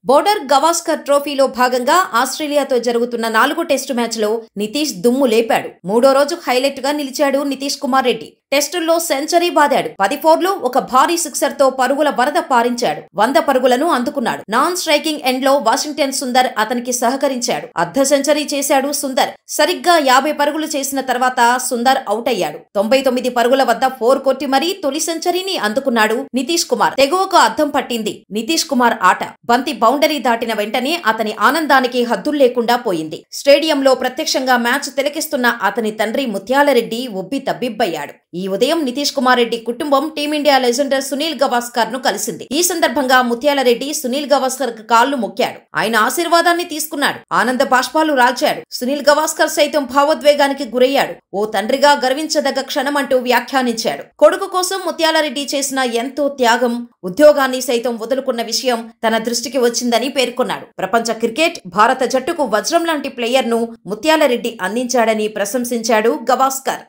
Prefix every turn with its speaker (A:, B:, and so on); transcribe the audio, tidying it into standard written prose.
A: Border Gavaskar ట్రోఫీలో భాగంగా ఆస్ట్రేలియాతో జరుగుతున్న 4 టెస్టు మ్యాచ్లో నితీష్ దుమ్ము లేపాడు. మూడో రోజు హైలైట్ గా నిలిచాడు నితీష్ కుమార్ రెడ్డి. టెస్టుల్లో సెంచరీ బాదాడు. 10 ఫోర్లు, ఒక భారీ సిక్సర్ తో పరుగుల వరద పారించాడు. 100 పరుగులను అందుకున్నాడు. నాన్ స్ట్రైకింగ్ ఎండ్ లో వాషింగ్టన్ సుందర్ అతనికి సహకరించాడు. అర్ధ సెంచరీ చేశాడు సుందర్. సరిగ్గా 50 పరుగులు చేసిన తర్వాత సుందర్ అవుట్ అయ్యాడు. 99 పరుగుల వద్ద 4 కొట్టి మరీ తొలి సెంచరీని అందుకున్నాడు నితీష్ కుమార్. తెగువకు అద్దం పట్టింది నితీష్ కుమార్ ఆట. బంతి బౌండరీ దాటిన వెంటనే అతని ఆనందానికి హద్దుల్లేకుండా పోయింది. స్టేడియంలో ప్రత్యక్షంగా మ్యాచ్ తిలకిస్తున్న అతని తండ్రి ముత్యాలరెడ్డి ఉబ్బి తబ్బిబ్బయ్యాడు. ఈ ఉదయం నితీష్ కుమార్ రెడ్డి కుటుంబం టీమిండియా లెజెండర్ సునీల్ గవాస్కర్ ను కలిసింది. ఈ సందర్భంగా ముత్యాలరెడ్డి సునీల్ గవాస్కర్ కు కాళ్లు మొక్కాడు. ఆయన ఆశీర్వాదాన్ని తీసుకున్నాడు. ఆనంద బాష్పాలు రాల్చాడు. సునీల్ గవాస్కర్ సైతం భావోద్వేగానికి గురయ్యాడు. ఓ తండ్రిగా గర్వించదగ్గ క్షణమంటూ వ్యాఖ్యానించాడు. కొడుకు కోసం ముత్యాలరెడ్డి చేసిన ఎంతో త్యాగం, ఉద్యోగాన్ని సైతం వదులుకున్న విషయం తన దృష్టికి వచ్చిందని పేర్కొన్నాడు. ప్రపంచ క్రికెట్, భారత జట్టుకు వజ్రం లాంటి ప్లేయర్ ను ముత్యాలరెడ్డి అందించాడని ప్రశంసించాడు గవాస్కర్.